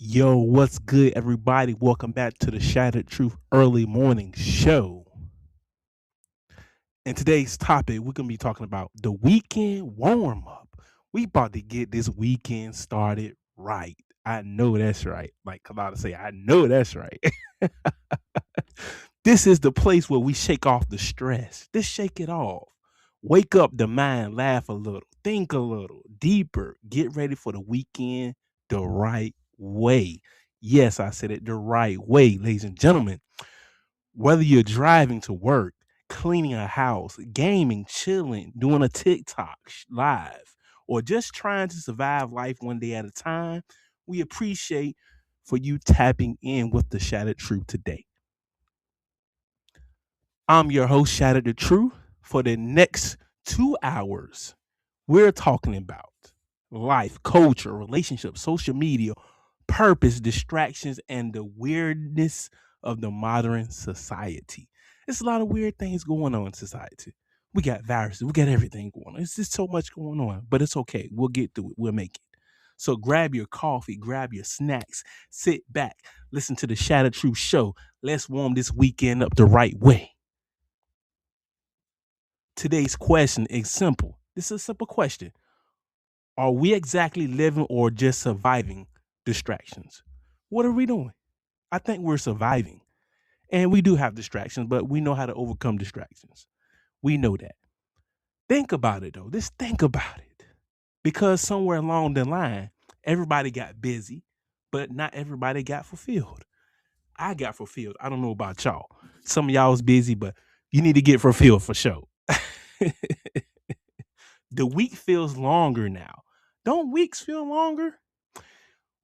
Yo, what's good, everybody? Welcome back to the Shattered Truth Early Morning Show. And today's topic, we're going to be talking about the weekend warm up. We about to get this weekend started right. I know that's right. Like Kalada say, I know that's right. This is the place where we shake off the stress. Just shake it off. Wake up the mind, laugh a little, think a little deeper, get ready for the weekend the right way. Yes, I said it the right way, ladies and gentlemen. Whether you're driving to work, cleaning a house, gaming, chilling, doing a TikTok live, or just trying to survive life one day at a time, we appreciate for you tapping in with the Shattered Truth today. I'm your host, Shattered the Truth. For the next 2 hours, we're talking about life, culture, relationships, social media, purpose, distractions, and the weirdness of the modern society. There's a lot of weird things going on in society. We got viruses, we got everything going on. It's just so much going on, but it's okay. We'll get through it. We'll make it. So grab your coffee, grab your snacks, sit back, listen to the Shattered Truth show. Let's warm this weekend up the right way. Today's question is simple. This is a simple question. Are we exactly living or just surviving distractions? What are we doing? I think we're surviving. And we do have distractions, but we know how to overcome distractions. We know that. Think about it though. Just think about it. Because somewhere along the line, everybody got busy, but not everybody got fulfilled. I got fulfilled. I don't know about y'all. Some of y'all was busy, but you need to get fulfilled for sure. The week feels longer now. Don't weeks feel longer?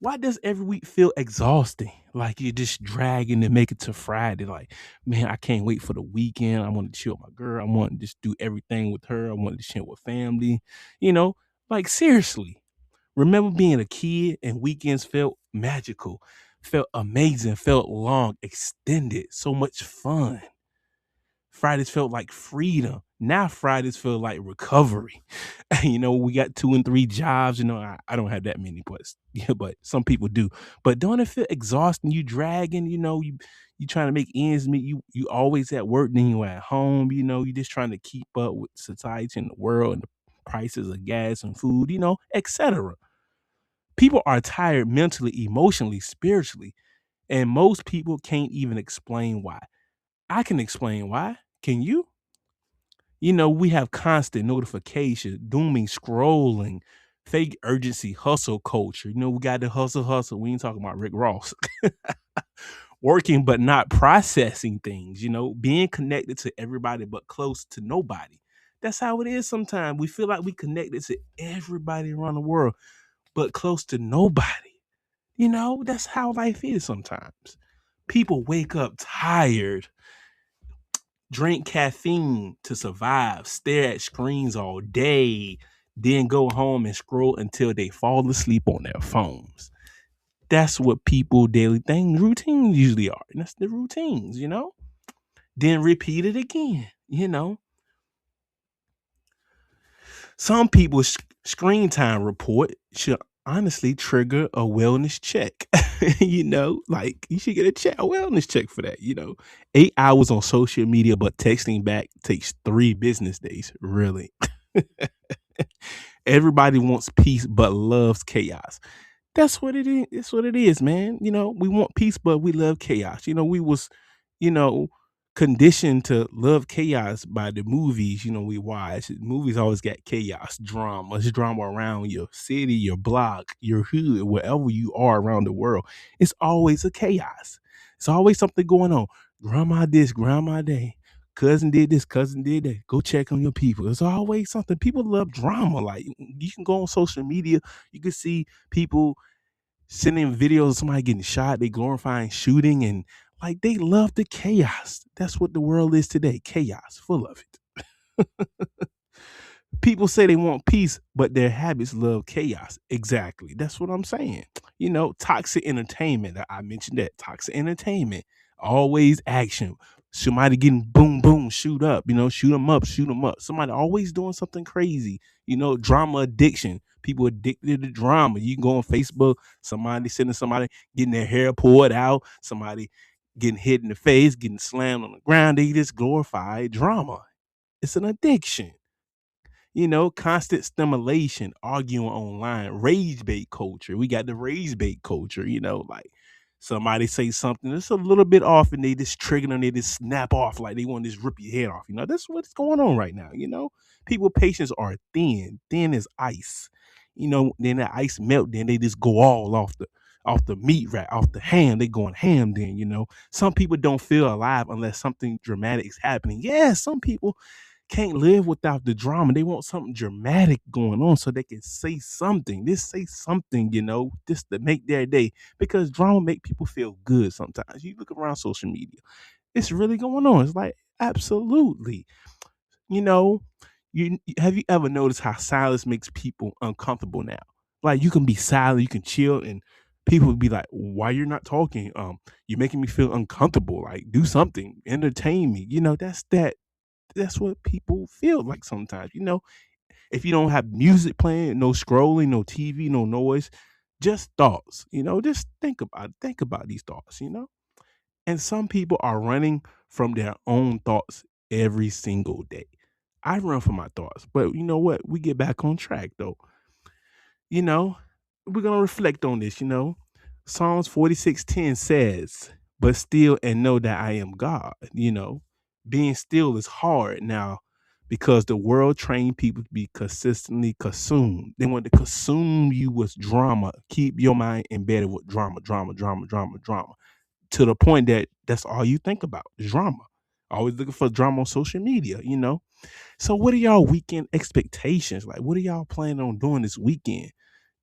Why does every week feel exhausting? Like you're just dragging to make it to Friday. Like, man, I can't wait for the weekend. I want to chill with my girl. I want to just do everything with her. I want to chill with family. You know, like seriously. Remember being a kid and weekends felt magical, felt amazing, felt long, extended, so much fun. Fridays felt like freedom. Now Fridays feel like recovery. We got 2 and 3 jobs. I don't have that many, but yeah, but some people do. But don't it feel exhausting? You dragging, you trying to make ends meet. You always at work, then you at home. You just trying to keep up with society and the world and the prices of gas and food, etc. People are tired mentally, emotionally, spiritually, and most people can't even explain why. I can explain why. Can you? We have constant notification, dooming, scrolling, fake urgency, hustle culture. We got the hustle, hustle. We ain't talking about Rick Ross. Working but not processing things, being connected to everybody but close to nobody. That's how it is sometimes. We feel like we connected to everybody around the world, but close to nobody. That's how life is sometimes. People wake up tired, drink caffeine to survive, stare at screens all day, then go home and scroll until they fall asleep on their phones. That's what people daily things, routines usually are. And that's the routines. Then repeat it again. Some people's screen time report should honestly trigger a wellness check. Like you should get a wellness check for that. 8 hours on social media, but texting back takes 3 business days. Really. Everybody wants peace but loves chaos. That's what it is. That's what it is, man. We want peace, but we love chaos. We was, you know, conditioned to love chaos by the movies, we watch. Movies always got chaos, drama. It's drama around your city, your block, your hood, wherever you are around the world. It's always a chaos. It's always something going on. Grandma this, grandma that. Cousin did this, cousin did that. Go check on your people. There's always something. People love drama. Like you can go on social media, you can see people sending videos of somebody getting shot, they glorifying shooting, and like they love the chaos. That's what the world is today. Chaos, full of it. People say they want peace, but their habits love chaos. Exactly. That's what I'm saying. Toxic entertainment. I mentioned that. Toxic entertainment. Always action. Somebody getting boom, boom, shoot up, shoot them up, shoot them up. Somebody always doing something crazy, drama addiction. People addicted to drama. You can go on Facebook, somebody sending somebody getting their hair pulled out, somebody getting hit in the face, getting slammed on the ground. They just glorify drama. It's an addiction. Constant stimulation, arguing online, rage bait culture. We got the rage bait culture, like somebody say something that's a little bit off and they just trigger them, they just snap off like they want to just rip your head off. That's what's going on right now. People patience are thin as ice. Then that ice melt, then they just go all off the meat rack, off the ham. They going ham then. Some people don't feel alive unless something dramatic is happening. Yeah, some people can't live without the drama. They want something dramatic going on so they can say something. Just say something, just to make their day. Because drama make people feel good sometimes. You look around social media, it's really going on. It's like, absolutely. You know, have you ever noticed how silence makes people uncomfortable now? Like you can be silent, you can chill, and people would be like, "Why you're not talking? You're making me feel uncomfortable. Like do something, entertain me." That's what people feel like sometimes. If you don't have music playing, no scrolling, no TV, no noise, just thoughts, just think about these thoughts. And some people are running from their own thoughts every single day. I run from my thoughts, but you know what? We get back on track though. You know, we're gonna reflect on this. Psalms 46:10 says, "But still and know that I am God." Being still is hard now because the world trained people to be consistently consumed. They want to consume you with drama, keep your mind embedded with drama, drama, drama, drama, drama, to the point that that's all you think about is drama. Always looking for drama on social media. So what are y'all weekend expectations? Like what are y'all planning on doing this weekend?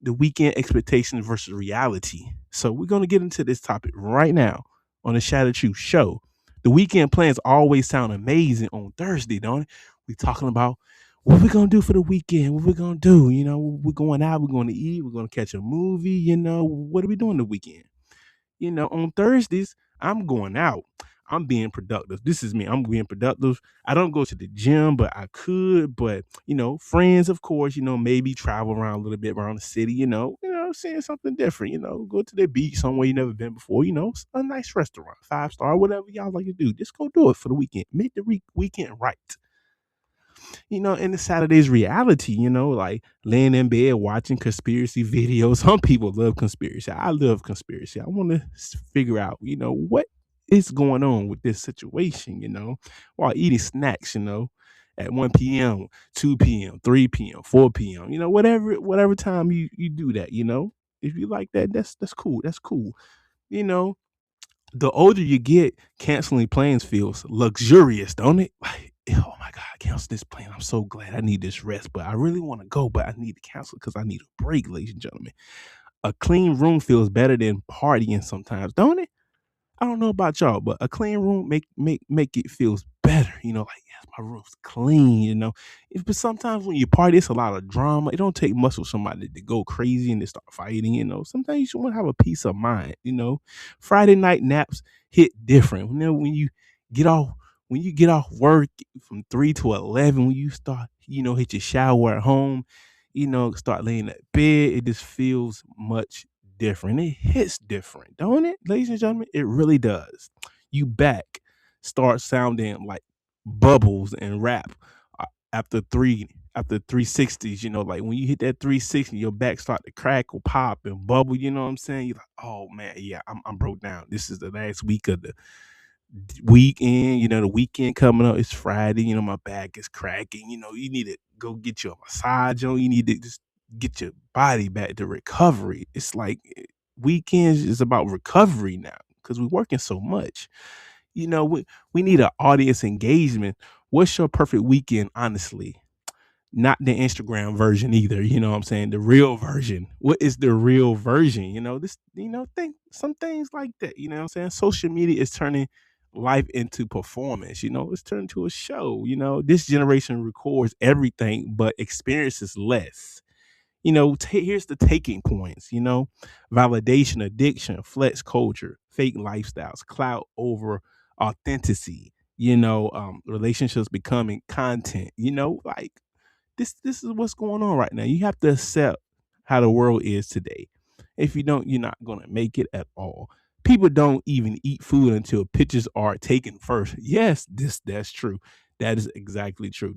The weekend expectations versus reality. So we're gonna get into this topic right now on the Shadow Truth Show. The weekend plans always sound amazing on Thursday, don't it? We talking about what we're gonna do for the weekend, what we're gonna do. We're going out, we're gonna eat, we're gonna catch a movie, what are we doing the weekend? On Thursdays, I'm going out. I'm being productive. This is me. I'm being productive. I don't go to the gym, but I could. But friends, of course, maybe travel around a little bit around the city. Seeing something different. Go to the beach somewhere you never been before. A nice restaurant, 5-star, whatever y'all like to do. Just go do it for the weekend. Make the weekend right. In the Saturday's reality, like laying in bed watching conspiracy videos. Some people love conspiracy. I love conspiracy. I want to figure out, what is going on with this situation, while eating snacks, at 1 p.m., 2 p.m., 3 p.m., 4 p.m., whatever time you do that. If you like that, that's cool. That's cool. You know, the older you get, canceling plans feels luxurious, don't it? Like, oh my God, cancel this plan. I'm so glad I need this rest, but I really want to go, but I need to cancel because I need a break, ladies and gentlemen. A clean room feels better than partying sometimes, don't it? I don't know about y'all, but a clean room make it feels better. Like yes, my room's clean. But sometimes when you party, it's a lot of drama. It don't take much for somebody to go crazy and to start fighting. Sometimes you just want to have a peace of mind. Friday night naps hit different. Get off when you get off work from 3 to 11, when you start hit your shower at home, start laying at bed, it just feels much different. It hits different, don't it, ladies and gentlemen? It really does. You back start sounding like bubbles and rap after 360s. Like when you hit that 360, your back start to crack or pop and bubble. You know what I'm saying? You're like, oh man, yeah, I'm broke down. This is the last week of the weekend. The weekend coming up. It's Friday. My back is cracking. You need to go get your massage on. You need to just get your body back to recovery. It's like weekends is about recovery now because we're working so much. We need an audience engagement. What's your perfect weekend, honestly? Not the Instagram version either. You know what I'm saying? The real version. What is the real version? Think some things like that. You know what I'm saying? Social media is turning life into performance. It's turned to a show. This generation records everything but experiences less. Here's the taking points. Validation, addiction, flex culture, fake lifestyles, clout over authenticity. relationships becoming content, like this is what's going on right now. You have to accept how the world is today. If you don't, you're not gonna make it at all. People don't even eat food until pictures are taken first. Yes, that's true. That is exactly true.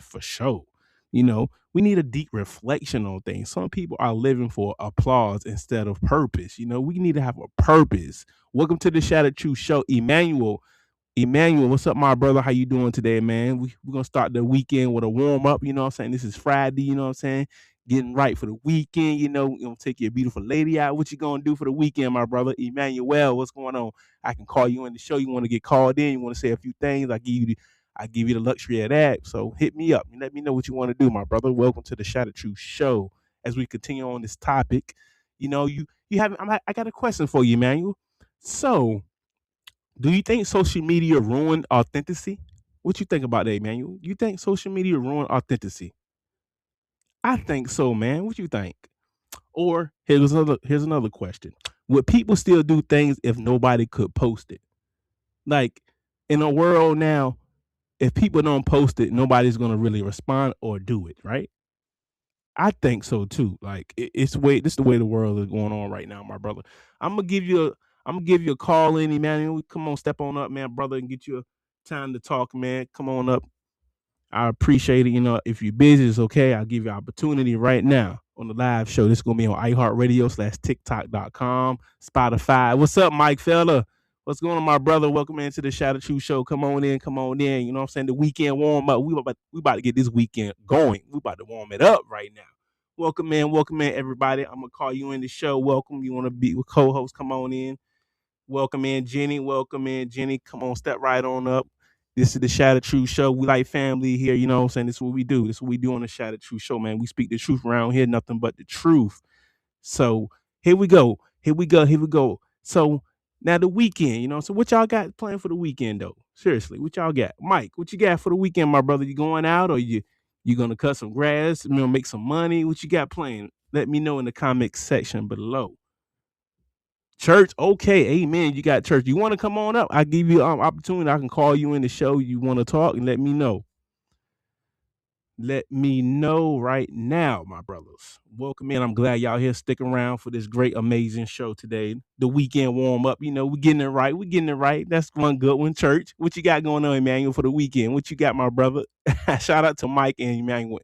For sure. We need a deep reflection on things. Some people are living for applause instead of purpose. We need to have a purpose. Welcome to the Shattered Truth Show, Emmanuel. Emmanuel, what's up, my brother? How you doing today, man? We're gonna start the weekend with a warm up, you know what I'm saying? This is Friday, you know what I'm saying? Getting right for the weekend, you're gonna take your beautiful lady out. What you gonna do for the weekend, my brother? Emmanuel, what's going on? I can call you in the show. You want to get called in, you want to say a few things. I give you the luxury of that. So hit me up and let me know what you want to do, my brother. Welcome to the Shattered Truth Show. As we continue on this topic, you have I got a question for you, Emmanuel. So do you think social media ruined authenticity? What you think about that, Emmanuel? You think social media ruined authenticity? I think so, man. What you think? Or here's another question. Would people still do things if nobody could post it? Like in a world now, if people don't post it, nobody's gonna really respond or do it, right? I think so too. Like this is the way the world is going on right now, my brother. I'm gonna give you a I'm gonna give you a call in, Emmanuel. Come on, step on up, man, brother, and get you a time to talk, man. Come on up. I appreciate it. If you're busy, it's okay. I'll give you opportunity right now on the live show. This is gonna be on iHeartRadio/TikTok.com, Spotify. What's up, Mike Fella? What's going on, my brother? Welcome into the Shadow Truth Show. Come on in, come on in. You know what I'm saying? The weekend warm up. We about to get this weekend going. We about to warm it up right now. Welcome in, everybody. I'm gonna call you in the show. Welcome. You want to be with co-host? Come on in. Welcome in, Jenny. Welcome in, Jenny. Come on, step right on up. This is the Shattered Truth Show. We like family here. You know what I'm saying? This is what we do. This is what we do on the Shattered Truth Show, man. We speak the truth around here, nothing but the truth. So here we go. Here we go. So now the weekend, so what y'all got planned for the weekend though? Seriously, what y'all got? Mike, what you got for the weekend, my brother? You going out or you gonna cut some grass, make some money? What you got planned? Let me know in the comment section below. Church, okay, amen. You got church. You want to come on up? I give you opportunity. I can call you in the show. You want to talk and let me know. Let me know right now, my brothers. Welcome in. I'm glad y'all here sticking around for this great, amazing show today. The weekend warm up. We're getting it right. We're getting it right. That's one good one, church. What you got going on, Emmanuel, for the weekend? What you got, my brother? Shout out to Mike and Emmanuel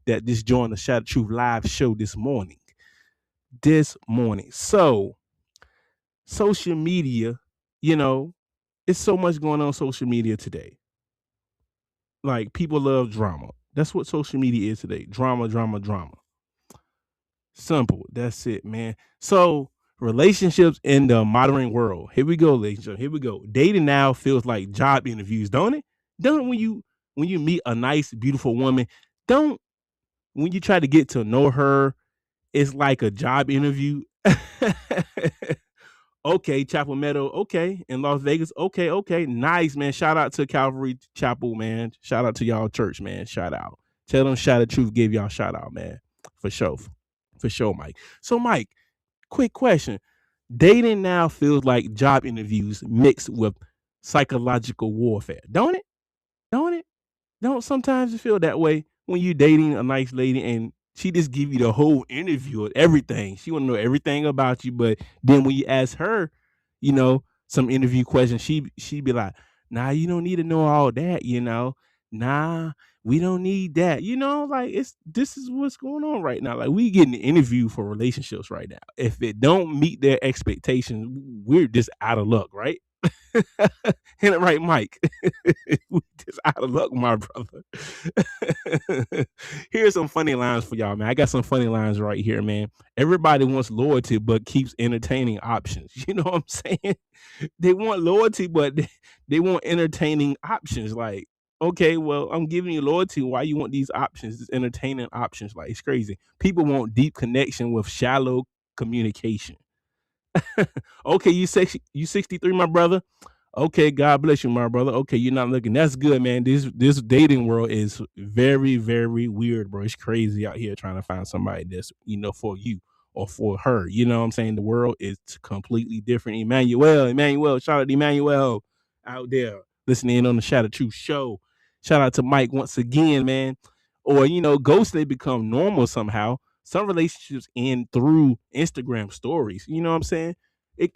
that just joined the Shadow Truth live show this morning. So social media, it's so much going on social media today. Like people love drama. That's what social media is today. Drama, drama, drama. Simple. That's it, man. So relationships in the modern world. Here we go, ladies and gentlemen. Here we go. Dating now feels like job interviews, don't it? Don't when you meet a nice, beautiful woman, don't when you try to get to know her, it's like a job interview. Okay, Chapel Meadow. Okay, in Las Vegas. Okay, nice, man. Shout out to Calvary Chapel, man. Shout out to y'all church, man. Shout out. Tell them Shout of Truth gave y'all shout out, man. For sure, Mike. So, Mike, quick question: dating now feels like job interviews mixed with psychological warfare, don't it? Don't it? Don't sometimes you feel that way when you dating a nice lady and she just give you the whole interview of everything. She want to know everything about you, but then when you ask her, some interview questions, she'd be like, "Nah, you don't need to know all that, Nah, we don't need that. Like this is what's going on right now. Like we getting an interview for relationships right now. If it don't meet their expectations, we're just out of luck, right? Hit it right, Mike. We just out of luck, my brother. Here's some funny lines for y'all, man. I got some funny lines right here, man. Everybody wants loyalty, but keeps entertaining options. You know what I'm saying? They want loyalty, but they want entertaining options. Like, okay, well, I'm giving you loyalty. Why you want these options? These entertaining options? Like, it's crazy. People want deep connection with shallow communication. Okay, you 63, my brother. Okay, God bless you, my brother. Okay, you're not looking. That's good, man. This dating world is very, very weird, bro. It's crazy out here trying to find somebody that's, for you or for her. You know what I'm saying? The world is completely different. Emmanuel, shout out to Emmanuel out there. listening in on the Shadow Truth Show. Shout out to Mike once again, man. Or, ghosts, they become normal somehow. Some relationships end through Instagram stories. You know what I'm saying? It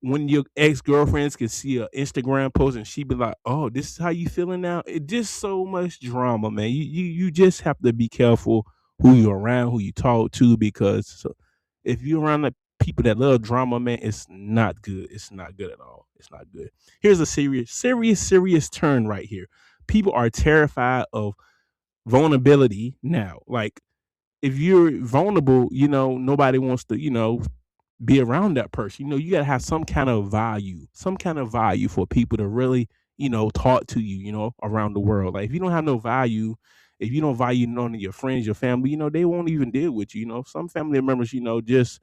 When your ex-girlfriends can see an Instagram post and she be like, "Oh, this is how you feeling now." It just so much drama, man. You just have to be careful who you're around, who you talk to, because if you're around the people that love drama, man, it's not good. It's not good at all. It's not good. Here's a serious turn right here. People are terrified of vulnerability now. Like, if you're vulnerable, nobody wants to, be around that person. You gotta have some kind of value for people to really, talk to you, around the world. Like, if you don't have no value, if you don't value none of your friends, your family, they won't even deal with you. Some family members, just,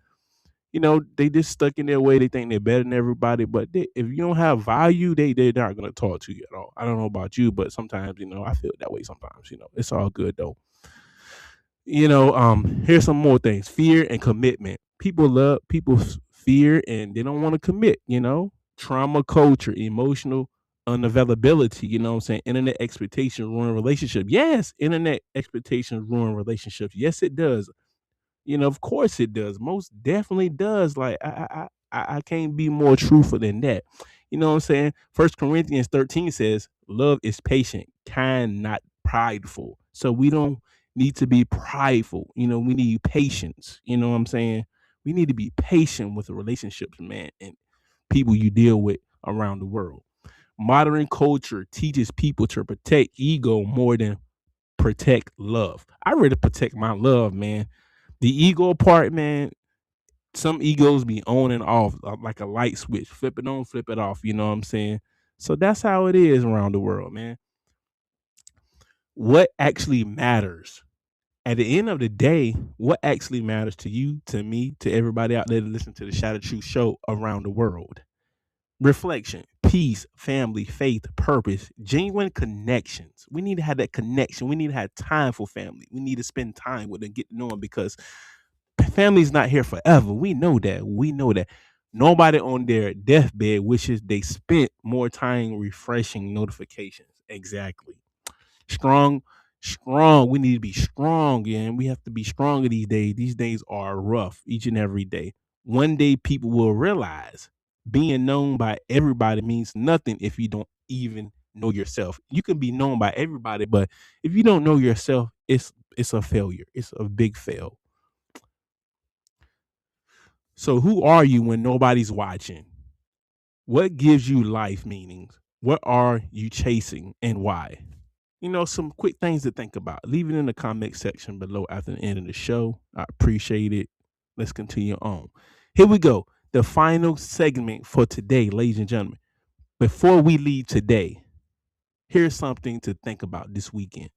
they just stuck in their way. They think they're better than everybody, but if you don't have value, they're not gonna talk to you at all. I don't know about you, but sometimes, I feel that way sometimes. It's all good though. Here's some more things. Fear and commitment. People fear and they don't want to commit. Trauma culture, emotional unavailability. You know what I'm saying? Internet expectations ruin relationship. Yes, internet expectations ruin relationships. Yes, it does. Of course it does. Most definitely does. Like, I can't be more truthful than that. You know what I'm saying? First Corinthians 13 says, "Love is patient, kind, not prideful." So we don't need to be prideful. We need patience. You know what I'm saying? We need to be patient with the relationships, man, and people you deal with around the world. Modern culture teaches people to protect ego more than protect love. I rather protect my love, man. The ego part, man, some egos be on and off like a light switch. Flip it on, flip it off. You know what I'm saying? So that's how it is around the world, man. What actually matters? At the end of the day, what actually matters to you, to me, to everybody out there to listen to the Shadow Truth Show around the world? Reflection, peace, family, faith, purpose, genuine connections. We need to have that connection. We need to have time for family. We need to spend time with them, get to know them, because family's not here forever. We know that. We know that. Nobody on their deathbed wishes they spent more time refreshing notifications. Exactly. Strong, strong. We need to be strong, and we have to be stronger these days. These days are rough each and every day. One day people will realize being known by everybody means nothing if you don't even know yourself. You can be known by everybody, but if you don't know yourself, it's a failure. It's a big fail. So who are you when nobody's watching? What gives you life meanings? What are you chasing and why? Some quick things to think about. Leave it in the comment section below after the end of the show. I appreciate it. Let's continue on. Here we go. The final segment for today, ladies and gentlemen. Before we leave today, here's something to think about this weekend.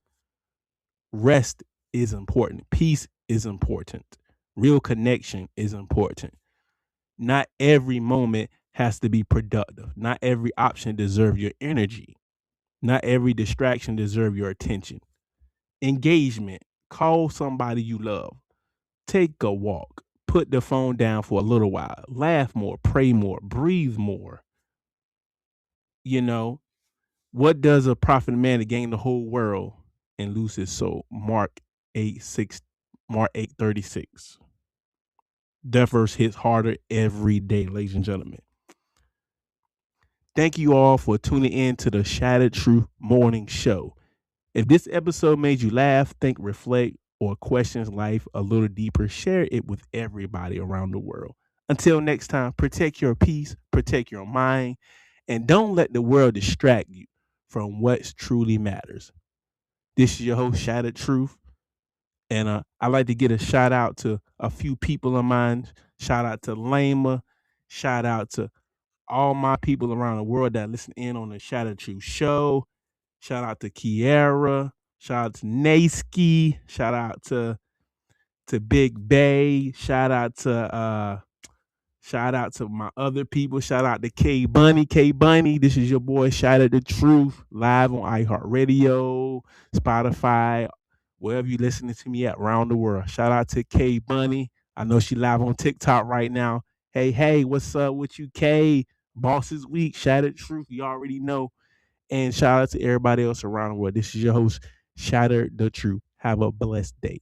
Rest is important. Peace is important. Real connection is important. Not every moment has to be productive. Not every option deserves your energy. Not every distraction deserves your attention. Engagement. Call somebody you love. Take a walk. Put the phone down for a little while. Laugh more, pray more, breathe more. You know, what does a profit man to gain the whole world and lose his soul? Mark 8:36. That verse hits harder every day, ladies and gentlemen. Thank you all for tuning in to the Shattered Truth Morning Show. If this episode made you laugh, think, reflect, or questions life a little deeper, share it with everybody around the world. Until next time, protect your peace, protect your mind, and don't let the world distract you from what truly matters. This is your host, Shattered Truth. And I'd like to get a shout out to a few people of mine. Shout out to Lama. Shout out to all my people around the world that listen in on the Shattered Truth Show. Shout out to Kiara. Shout out to Nasky. Shout out to Big Bay. Shout out to my other people. Shout out to K Bunny. K Bunny, this is your boy Shattered the Truth, live on iHeartRadio, Spotify, wherever you listening to me at around the world. Shout out to K Bunny. I know she live on TikTok right now. Hey, what's up with you, K? Bosses Week, Shattered Truth. You already know. And shout out to everybody else around the world. This is your host, Shatter the Truth. Have a blessed day.